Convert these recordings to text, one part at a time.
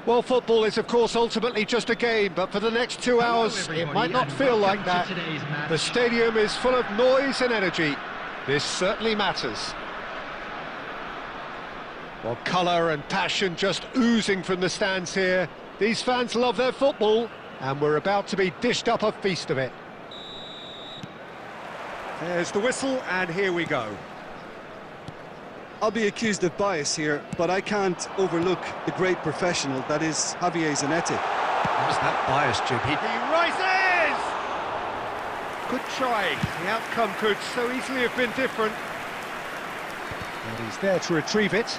Well, football is, of course, ultimately just a game, but for the next 2 hours, it might not feel like that. The stadium is full of noise and energy. This certainly matters. Well, colour and passion just oozing from the stands here. These fans love their football, and we're about to be dished up a feast of it. There's the whistle, and here we go. I'll be accused of bias here, but I can't overlook the great professional that is Javier Zanetti. What's that bias, Jim? He rises! Good try. The outcome could so easily have been different. And he's there to retrieve it.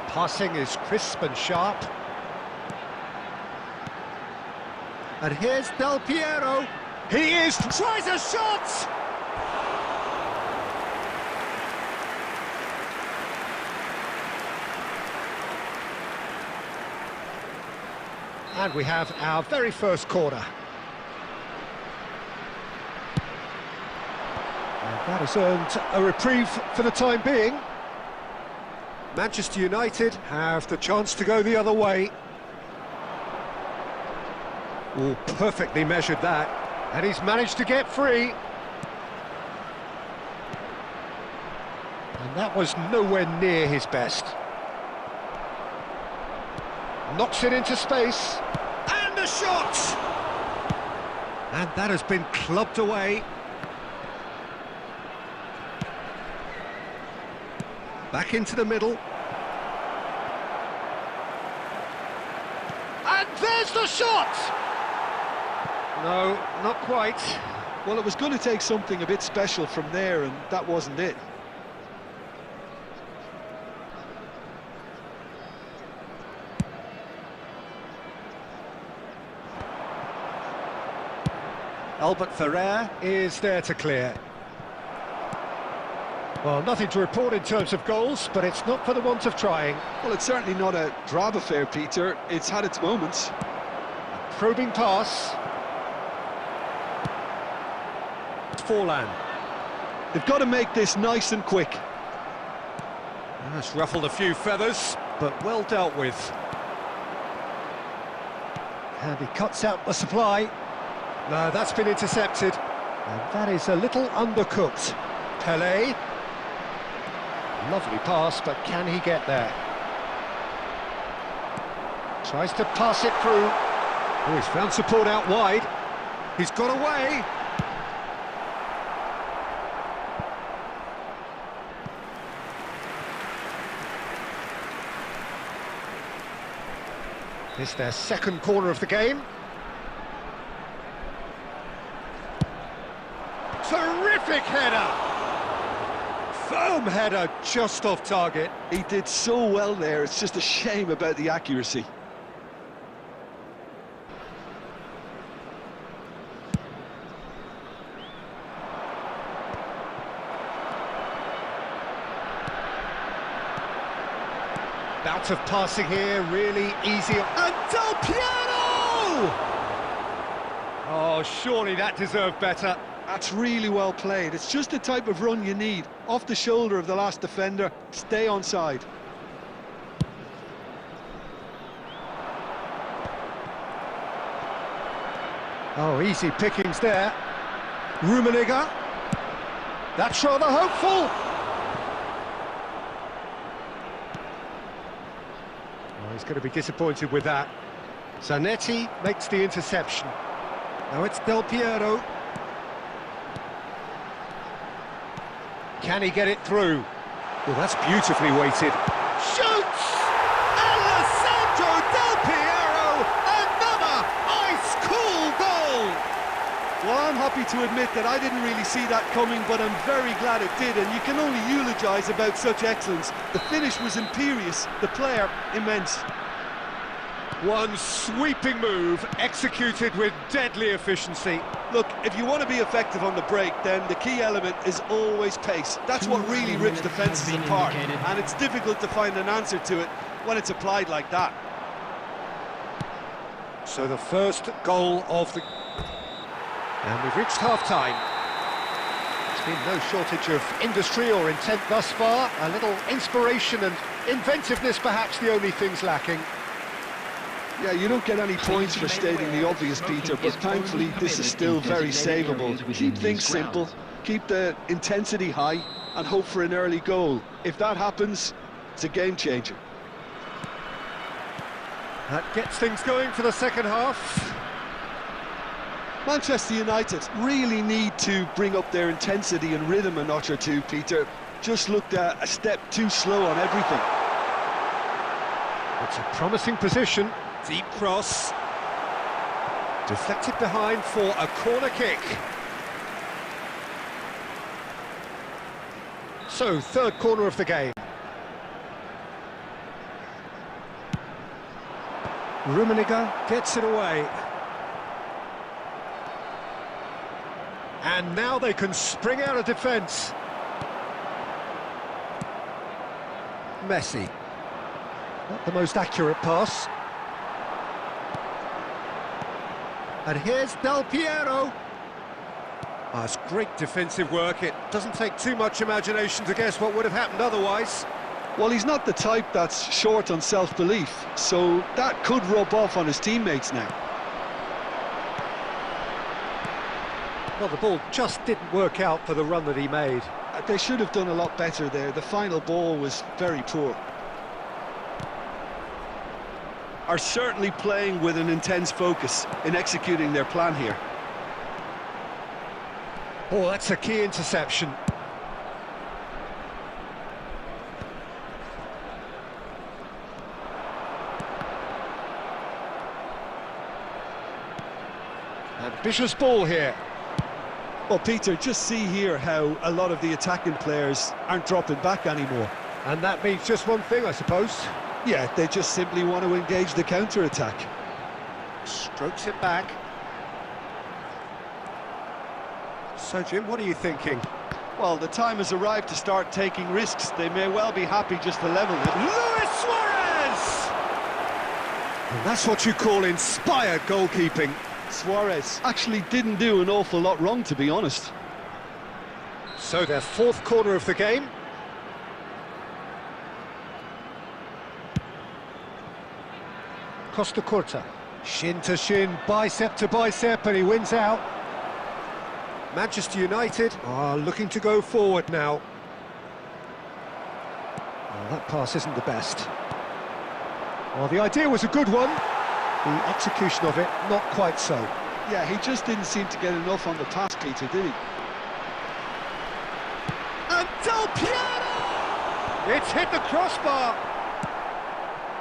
Passing is crisp and sharp. And here's Del Piero. He tries a shot! And we have our very first corner. And that has earned a reprieve for the time being. Manchester United have the chance to go the other way. Oh, perfectly measured that. And he's managed to get free. And that was nowhere near his best. Knocks it into space. And a shot! And that has been clubbed away. Back into the middle. And there's the shot! No, not quite. Well, it was going to take something a bit special from there, and that wasn't it. Albert Ferrer is there to clear. Well, nothing to report in terms of goals, but it's not for the want of trying. Well, it's certainly not a drab affair, Peter. It's had its moments. A probing pass. Forlan. They've got to make this nice and quick. That's ruffled a few feathers, but well dealt with. And he cuts out the supply. No, that's been intercepted. And that is a little undercooked. Pelé. Lovely pass, but can he get there? Tries to pass it through. Oh, he's found support out wide. He's got away. It's their second corner of the game. Terrific header! Firm header, just off target. He did so well there, it's just a shame about the accuracy. Bout of passing here, really easy. And Del Piero! Oh, surely that deserved better. That's really well played. It's just the type of run you need. Off the shoulder of the last defender, stay onside. Oh, easy pickings there. Rummenigge. That's rather hopeful. Oh, he's going to be disappointed with that. Zanetti makes the interception. Now it's Del Piero. Can he get it through? Well, that's beautifully weighted. Shoots! Alessandro Del Piero! Another ice-cool goal! Well, I'm happy to admit that I didn't really see that coming, but I'm very glad it did, and you can only eulogise about such excellence. The finish was imperious, the player immense. One sweeping move, executed with deadly efficiency. Look, if you want to be effective on the break, then the key element is always pace. That's what really rips defences apart, and it's difficult to find an answer to it when it's applied like that. So the first goal of the... And we've reached half-time. There's been no shortage of industry or intent thus far. A little inspiration and Inventiveness perhaps the only things lacking. Yeah, you don't get any points for stating the obvious, Peter, but thankfully this is still very savable. Keep things simple, keep the intensity high, and hope for an early goal. If that happens, it's a game changer. That gets things going for the second half. Manchester United really need to bring up their intensity and rhythm a notch or two, Peter. Just looked a step too slow on everything. It's a promising position. Deep cross. Deflected behind for a corner kick. So, third corner of the game. Rummenigge gets it away. And now they can spring out of defence. Messi. Not the most accurate pass. And here's Del Piero. Oh, it's great defensive work. It doesn't take too much imagination to guess what would have happened otherwise. Well, he's not the type that's short on self-belief, so that could rub off on his teammates now. Well, the ball just didn't work out for the run that he made. They should have done a lot better there. The final ball was very poor. Are certainly playing with an intense focus in executing their plan here. Oh, that's a key interception. Ambitious ball here. Well, Peter, just see here how a lot of the attacking players aren't dropping back anymore. And that means just one thing, I suppose. Yeah, they just simply want to engage the counter-attack. Strokes it back. So, Jim, what are you thinking? Well, the time has arrived to start taking risks. They may well be happy just to level it. Luis Suarez! And that's what you call inspired goalkeeping. Suarez actually didn't do an awful lot wrong, to be honest. So their fourth corner of the game. Costa Curta. Shin to shin, bicep to bicep, and he wins out. Manchester United are looking to go forward now. Well, that pass isn't the best. Well, the idea was a good one. The execution of it, not quite so. Yeah, he just didn't seem to get enough on the pass, Peter, did he? And Del Piero! It's hit the crossbar.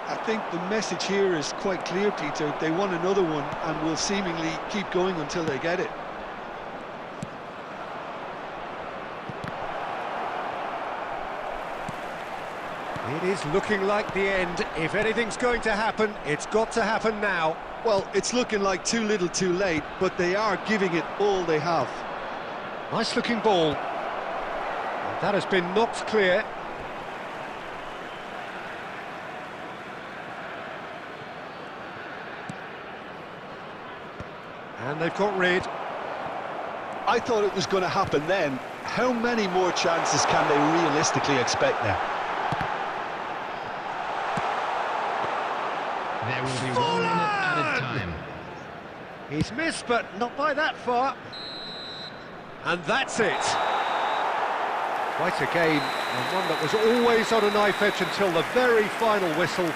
I think the message here is quite clear, Peter. They want another one and will seemingly keep going until they get it. It is looking like the end. If anything's going to happen, it's got to happen now. Well, it's looking like too little too late, but they are giving it all they have. Nice looking ball. And that has been knocked clear. And they've got rid. I thought it was going to happen then. How many more chances can they realistically expect now? There will be 1 minute added time. He's missed, but not by that far. And that's it. Quite a game, and one that was always on a knife edge until the very final whistle.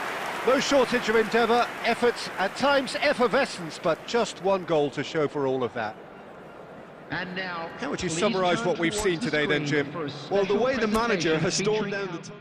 No shortage of endeavour, efforts, at times effervescence, but just one goal to show for all of that. And now, how would you summarise what we've seen today then, Jim? Well, the way the manager has stormed down the...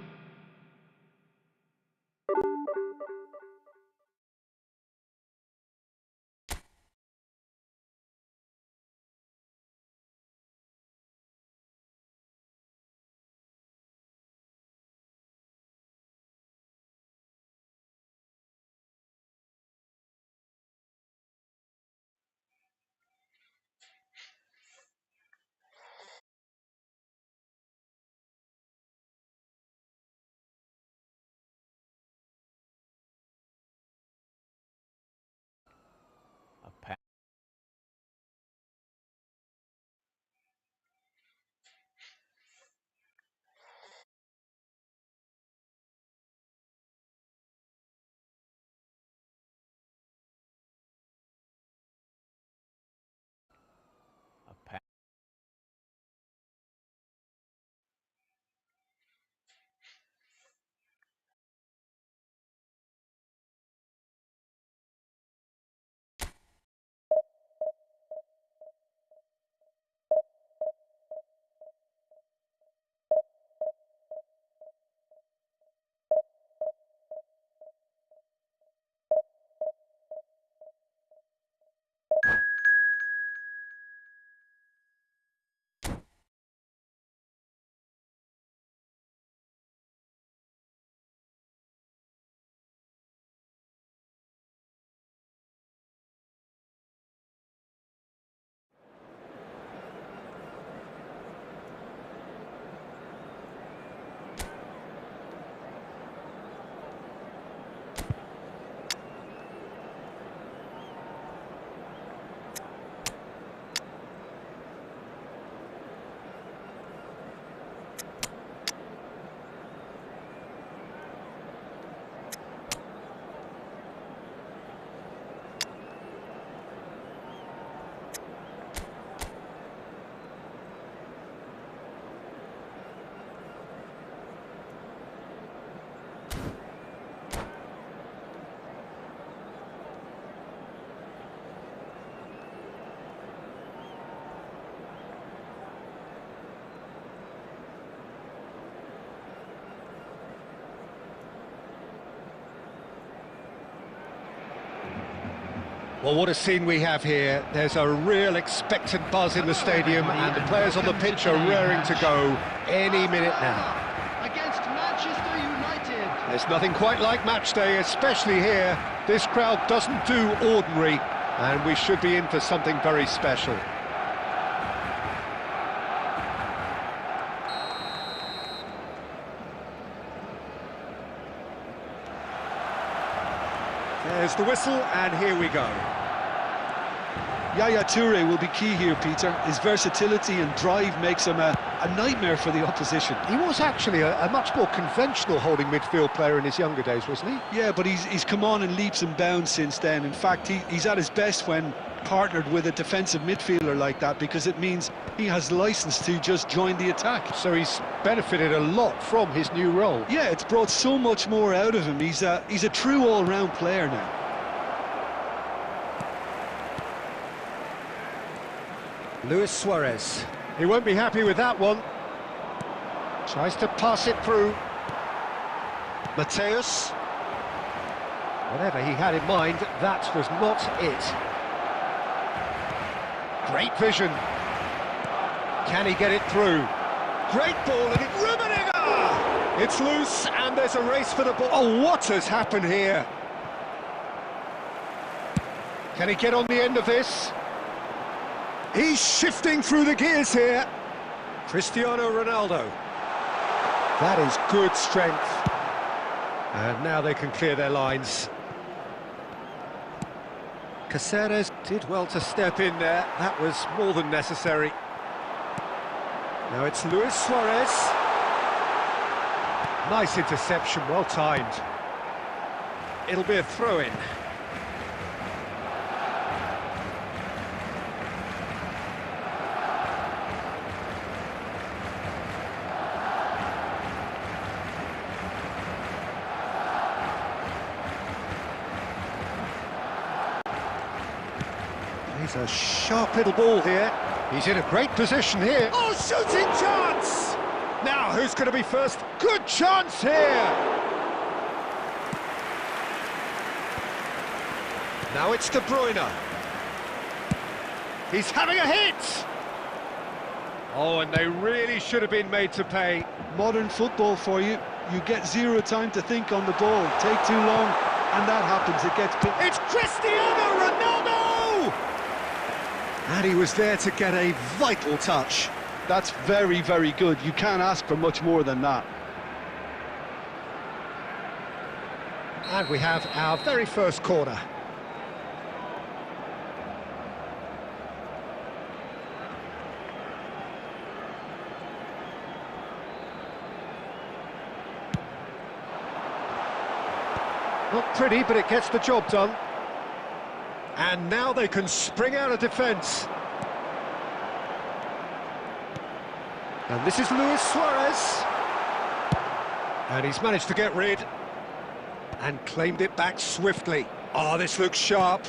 Well, what a scene we have here. There's a real expectant buzz in the stadium, and the players on the pitch are raring to go any minute now. Against Manchester United. There's nothing quite like match day, especially here. This crowd doesn't do ordinary, and we should be in for something very special. There's the whistle, and here we go. Yaya Toure will be key here, Peter. His versatility and drive makes him a nightmare for the opposition. He was actually a much more conventional holding midfield player in his younger days, wasn't he? Yeah, but he's come on in leaps and bounds since then. In fact, he's at his best when partnered with a defensive midfielder like that, because it means he has license to just join the attack. So he's benefited a lot from his new role. Yeah, it's brought so much more out of him. He's a true all-round player now. Luis Suarez. He won't be happy with that one. Tries to pass it through. Mateus. Whatever he had in mind, that was not it. Great vision. Can he get it through? Great ball, and Rummenigge! It's loose, and there's a race for the ball. Oh, what has happened here? Can he get on the end of this? He's shifting through the gears here. Cristiano Ronaldo. That is good strength. And now they can clear their lines. Caceres did well to step in there. That was more than necessary. Now it's Luis Suarez. Nice interception, well timed. It'll be a throw-in. He's a sharp little ball here. He's in a great position here. Oh, shooting chance! Now, who's going to be first? Good chance here! Now it's De Bruyne. He's having a hit! Oh, and they really should have been made to pay. Modern football for you. You get zero time to think on the ball. Take too long, and that happens. It gets... It's Cristiano Ronaldo! And he was there to get a vital touch. That's very, very good. You can't ask for much more than that. And we have our very first corner. Not pretty, but it gets the job done. And now they can spring out of defence. And this is Luis Suarez. And he's managed to get rid. And claimed it back swiftly. Oh, this looks sharp.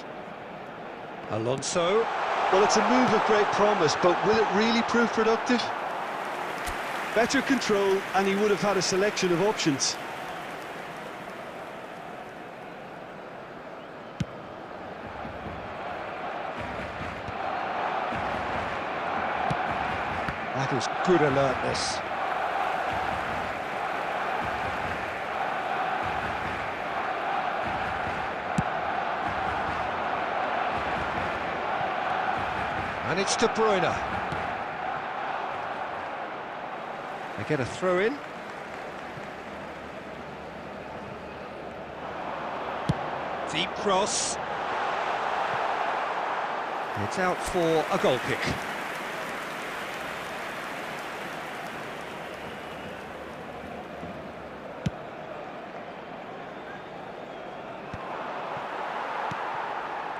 Alonso. Well, it's a move of great promise, but will it really prove productive? Better control, and he would have had a selection of options. That is good alertness. And it's De Bruyne. They get a throw in. Deep cross. It's out for a goal kick.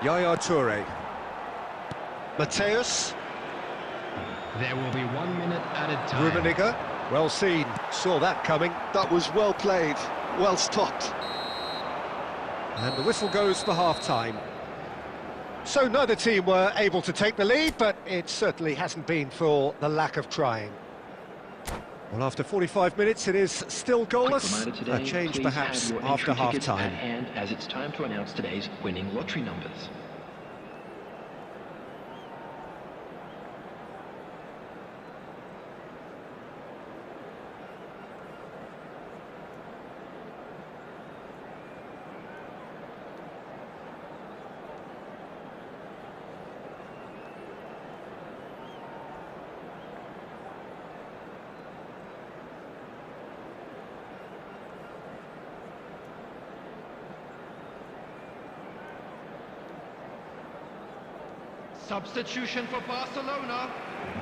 Yaya Toure. Mateus. There will be 1 minute added time. Rummenigge. Well seen. Saw that coming. That was well played. Well stopped. And the whistle goes for half-time. So neither team were able to take the lead, but it certainly hasn't been for the lack of trying. Well, after 45 minutes, it is still goalless. A change perhaps after half-time. And as it's time to announce today's winning lottery numbers. Substitution for Barcelona.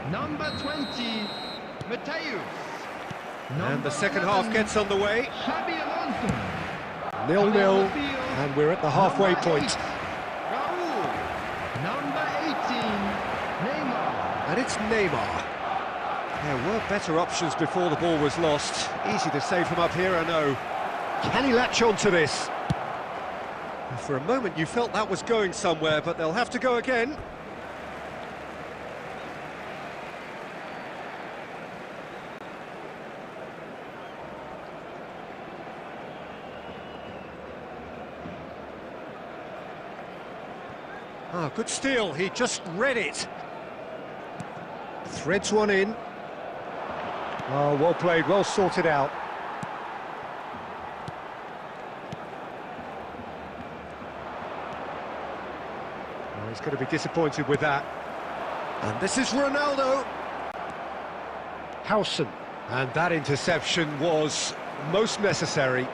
Number 20, Mateus. And the second half gets underway. Xabi Alonso. 0-0, and we're at the halfway point. Raul. Number 18, Neymar. And it's Neymar. There were better options before the ball was lost. Easy to save from up here, I know. Can he latch on to this? For a moment you felt that was going somewhere, but they'll have to go again. Ah, good steal, he just read it. Threads one in. Oh, well played, well sorted out. Oh, he's going to be disappointed with that. And this is Ronaldo. Howson. And that interception was most necessary.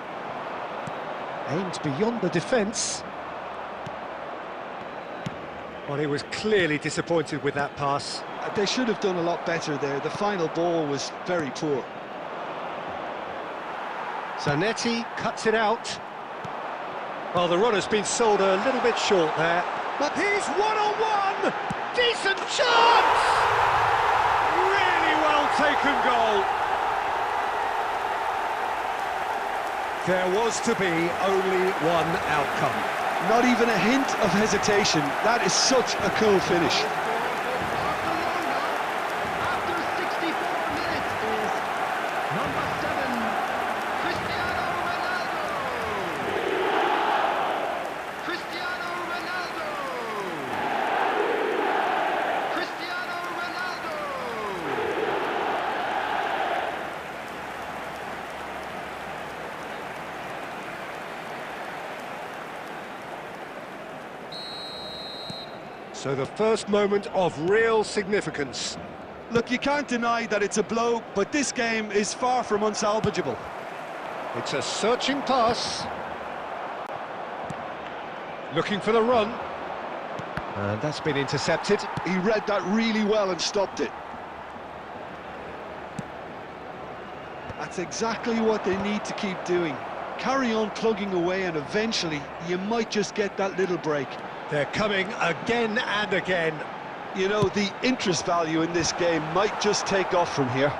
Aimed beyond the defence. Well, he was clearly disappointed with that pass. They should have done a lot better there. The final ball was very poor. Zanetti cuts it out. Well, the runner's been sold a little bit short there. But he's one-on-one! Decent chance! Really well taken goal. There was to be only one outcome. Not even a hint of hesitation. That is such a cool finish. After 64 minutes is number 7, Cristiano Ronaldo. Cristiano Ronaldo. Cristiano Ronaldo. So the first moment of real significance. Look, you can't deny that it's a blow, but this game is far from unsalvageable. It's a searching pass. Looking for the run. And that's been intercepted. He read that really well and stopped it. That's exactly what they need to keep doing. Carry on plugging away and eventually you might just get that little break. They're coming again and again. You know, the interest value in this game might just take off from here.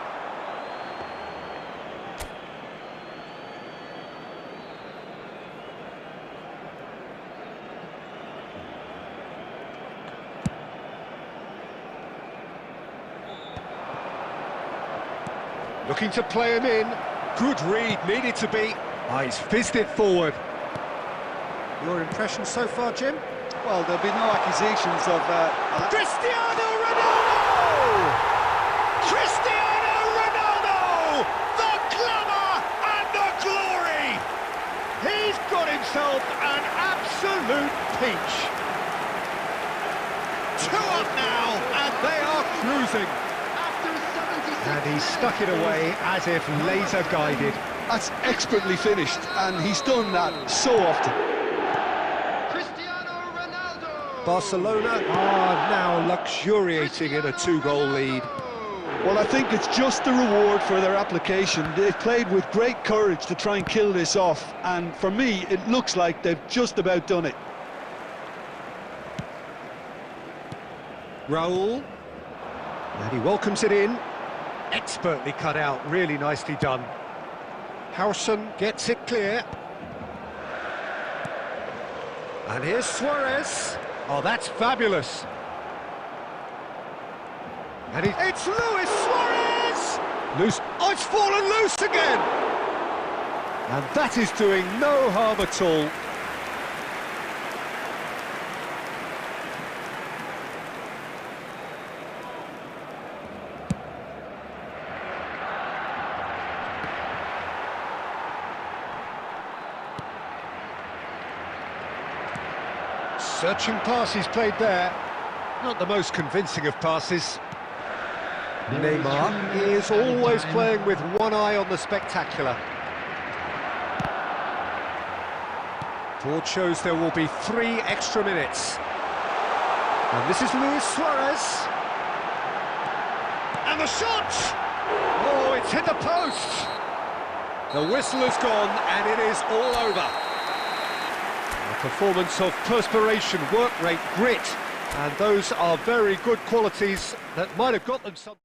Looking to play him in. Good read, needed to be. Ah, he's fizzed it forward. Your impression so far, Jim? Well, there'll be no accusations of... Cristiano Ronaldo! Cristiano Ronaldo! The glamour and the glory! He's got himself an absolute peach. 2 up now, and they are cruising. And he stuck it away as if laser guided. That's expertly finished, and he's done that so often. Cristiano Ronaldo. Barcelona are now luxuriating in a 2-goal lead. Well, I think it's just the reward for their application. They've played with great courage to try and kill this off, and for me, it looks like they've just about done it. Raul. And he welcomes it in. Expertly cut out, really nicely done. Howson gets it clear. And here's Suarez. Oh, that's fabulous. And it's Luis Suarez! Loose. Oh, it's fallen loose again! And that is doing no harm at all. Searching pass he's played there. Not the most convincing of passes. Neymar is always playing with one eye on the spectacular. Board shows there will be 3 extra minutes. And this is Luis Suarez. And the shot! Oh, it's hit the post! The whistle has gone, and it is all over. A performance of perspiration, work rate, grit, and those are very good qualities that might have got them some...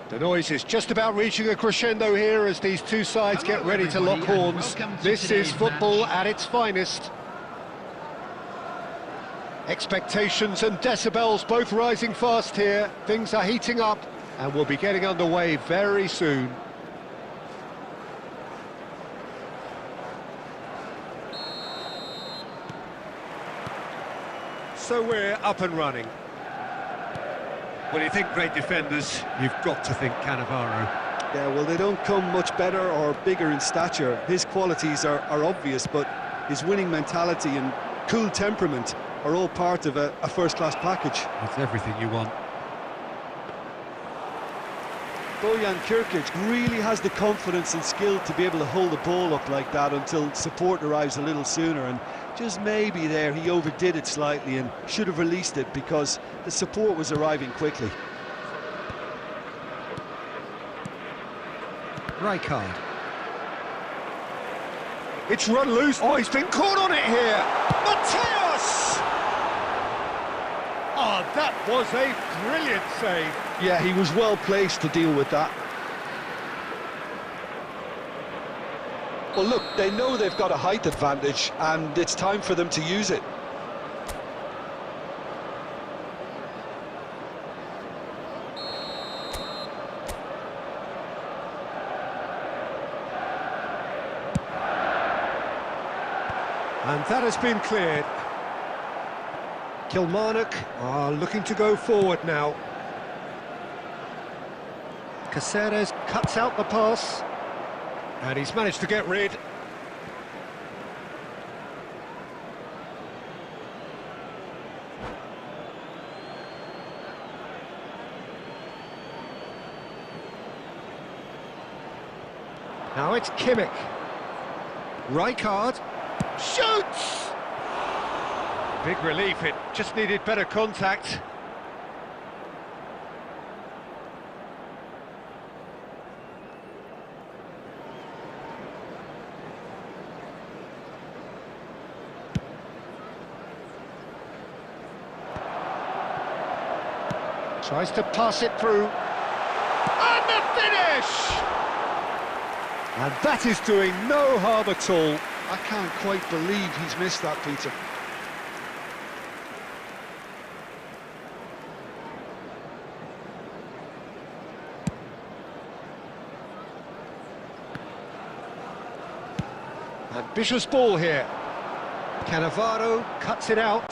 The noise is just about reaching a crescendo here as these two sides get ready to lock horns. This is football at its finest. Expectations and decibels both rising fast here. Things are heating up and we'll be getting underway very soon. So we're up and running. When you think great defenders, you've got to think Cannavaro. Yeah, well, they don't come much better or bigger in stature. His qualities are obvious, but his winning mentality and cool temperament are all part of a first-class package. It's everything you want. Bojan Kirkic really has the confidence and skill to be able to hold the ball up like that until support arrives a little sooner, and just maybe there he overdid it slightly and should have released it because the support was arriving quickly. Rijkaard. It's run loose. Oh, he's been caught on it here. Mateos! Oh, that was a brilliant save. Yeah, he was well placed to deal with that. Well, look, they know they've got a height advantage, and it's time for them to use it. And that has been cleared. Kilmarnock are looking to go forward now. Caceres cuts out the pass. And he's managed to get rid. Now it's Kimmich. Rijkaard shoots! Big relief, it just needed better contact. Tries to pass it through. And the finish! And that is doing no harm at all. I can't quite believe he's missed that, Peter. Ambitious ball here. Cannavaro cuts it out.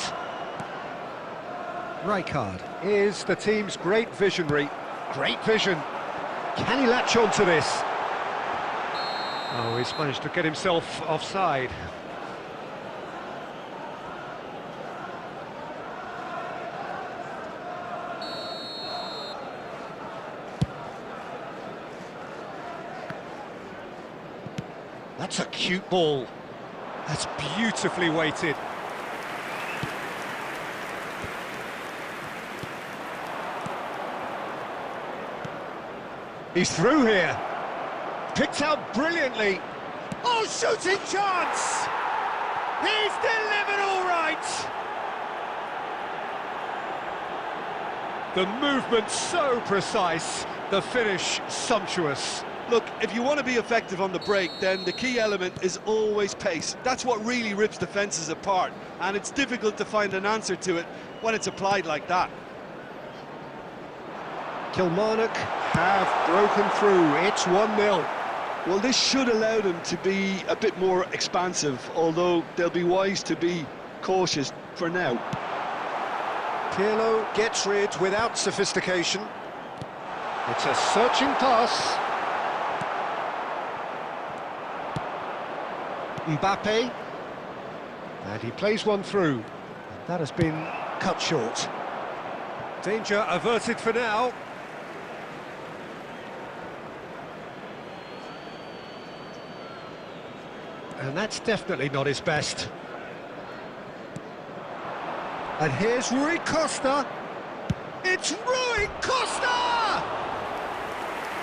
Rijkaard is the team's great visionary. Great vision. Can he latch on to this? Oh, he's managed to get himself offside. That's a cute ball. That's beautifully weighted. He's through here. Picked out brilliantly. Oh, shooting chance! He's delivered all right! The movement so precise, the finish sumptuous. Look, if you want to be effective on the break, then the key element is always pace. That's what really rips defences apart, and it's difficult to find an answer to it when it's applied like that. Kilmarnock have broken through. It's 1-0. Well, this should allow them to be a bit more expansive, although they'll be wise to be cautious for now. Pirlo gets rid without sophistication. It's a searching pass. Mbappe. And he plays one through. And that has been cut short. Danger averted for now. And that's definitely not his best. And here's Rui Costa. It's Rui Costa!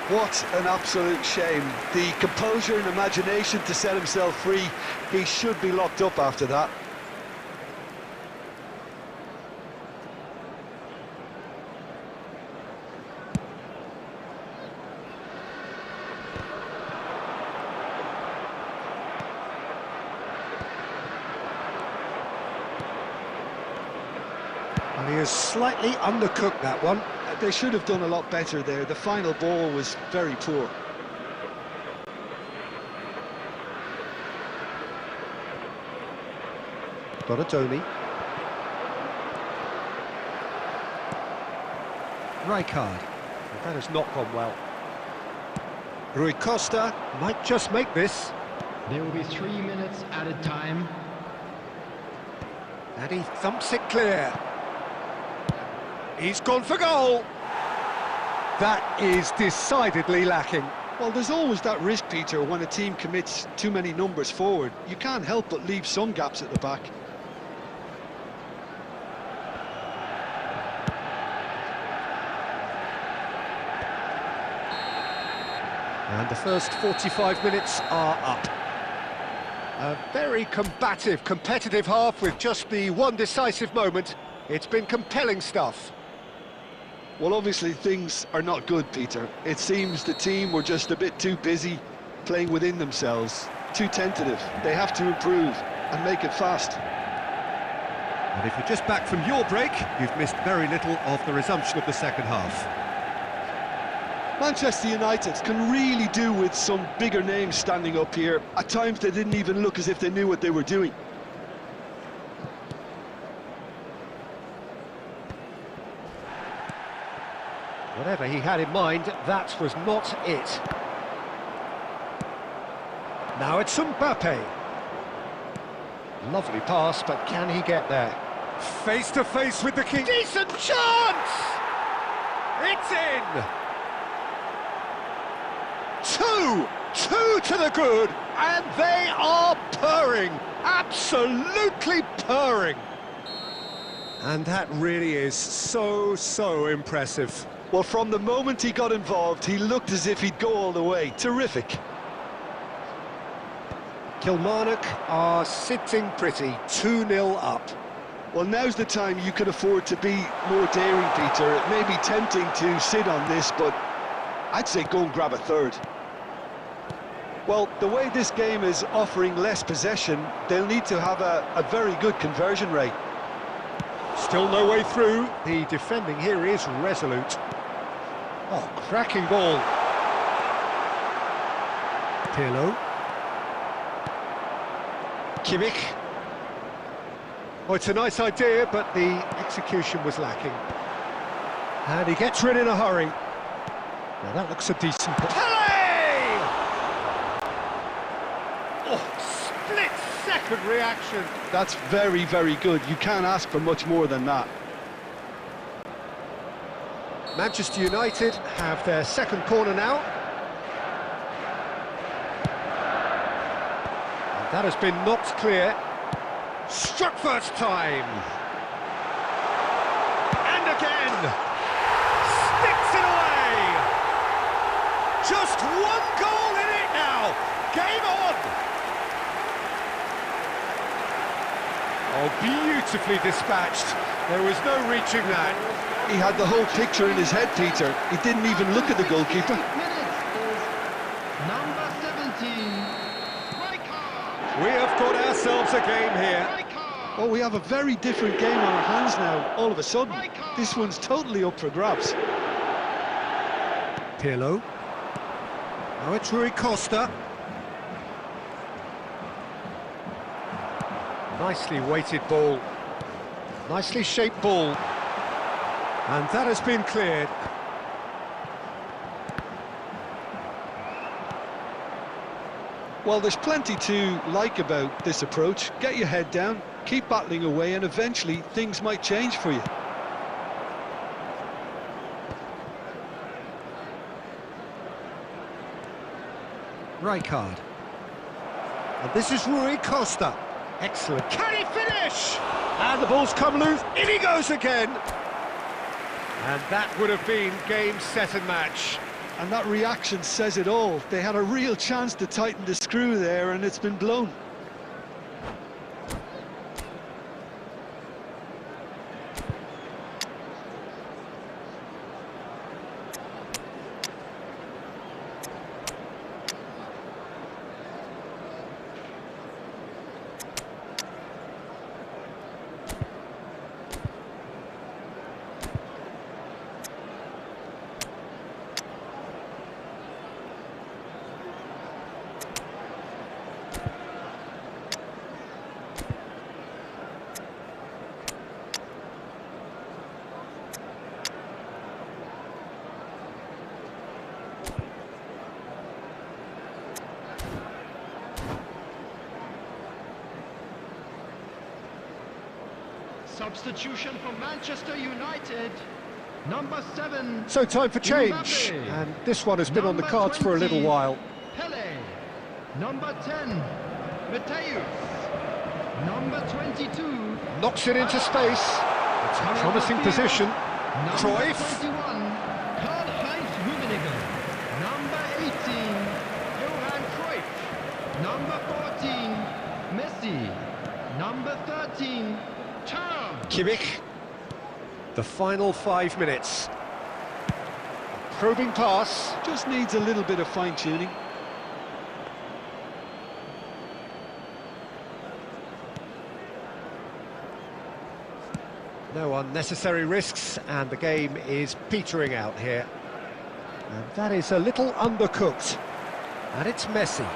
What an absolute shame. The composure and imagination to set himself free. He should be locked up after that. And he has slightly undercooked that one. They should have done a lot better there. The final ball was very poor. Donatoni. Rijkaard. That has not gone well. Rui Costa might just make this. There will be 3 minutes added time. And he thumps it clear. He's gone for goal. That is decidedly lacking. Well, there's always that risk, Peter, when a team commits too many numbers forward. You can't help but leave some gaps at the back. And the first 45 minutes are up. A very combative, competitive half with just the one decisive moment. It's been compelling stuff. Well, obviously things are not good, Peter. It seems the team were just a bit too busy playing within themselves, too tentative. They have to improve and make it fast. And if you're just back from your break, you've missed very little of the resumption of the second half. Manchester United can really do with some bigger names standing up here. At times they didn't even look as if they knew what they were doing. Whatever he had in mind, that was not it. Now it's Mbappe. Lovely pass, but can he get there? Face to face with the king. Decent chance! It's in! Two to the good, and they are purring, absolutely purring. And that really is so impressive. Well, from the moment he got involved, he looked as if he'd go all the way. Terrific. Kilmarnock are sitting pretty, 2-0 up. Well, now's the time you can afford to be more daring, Peter. It may be tempting to sit on this, but I'd say go and grab a third. Well, the way this game is offering less possession, they'll need to have a very good conversion rate. Still no way through. The defending here is resolute. Oh, cracking ball. Pirlo. Kimmich. Oh, it's a nice idea, but the execution was lacking. And he gets rid in a hurry. Now that looks a decent... Pele! Oh, split-second reaction. That's very, very good. You can't ask for much more than that. Manchester United have their second corner now. And that has been knocked clear. Struck first time. And again. Sticks it away. Just one goal in it now. Game on. Oh, beautifully dispatched. There was no reaching that. He had the whole picture in his head, Peter. He didn't even look at the goalkeeper. Number 17, We have got ourselves a game here. Oh, we have a very different game on our hands now, all of a sudden. This one's totally up for grabs. Pirlo. Now it's Rui Costa. Nicely weighted ball. Nicely shaped ball. And that has been cleared. Well, there's plenty to like about this approach. Get your head down, keep battling away, and eventually things might change for you. Rijkaard. And this is Rui Costa. Excellent. Can he finish? And the ball's come loose. In he goes again. And that would have been game, set and match. And that reaction says it all. They had a real chance to tighten the screw there, and it's been blown. substitution for Manchester United. Number 7. So time for change. Mbappe. And this one has been on the Number cards for a little 20, while. Pele. Number 10, Mateus. Number 22. Knocks it into space. It's a promising position. Cruyff. 21, Karl-Heinz Rummenigge. Number 18, Johan Cruyff. Number 14, Messi. Number 13, Thuram. Kimmich. The final 5 minutes. Probing pass. Just needs a little bit of fine-tuning. No unnecessary risks, and the game is petering out here. And that is a little undercooked. And it's Messi.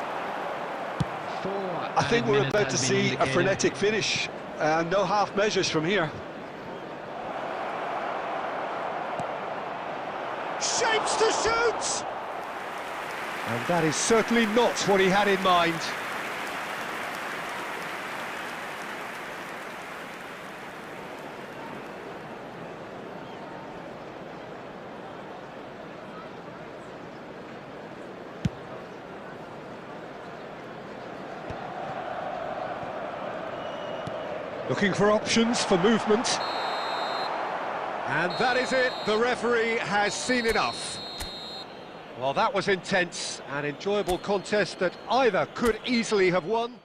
I think we're about to see a frenetic finish, and no half measures from here. Shapes to shoot! And that is certainly not what he had in mind. Looking for options for movement. And that is it, the referee has seen enough. Well, that was intense, an enjoyable contest that either could easily have won.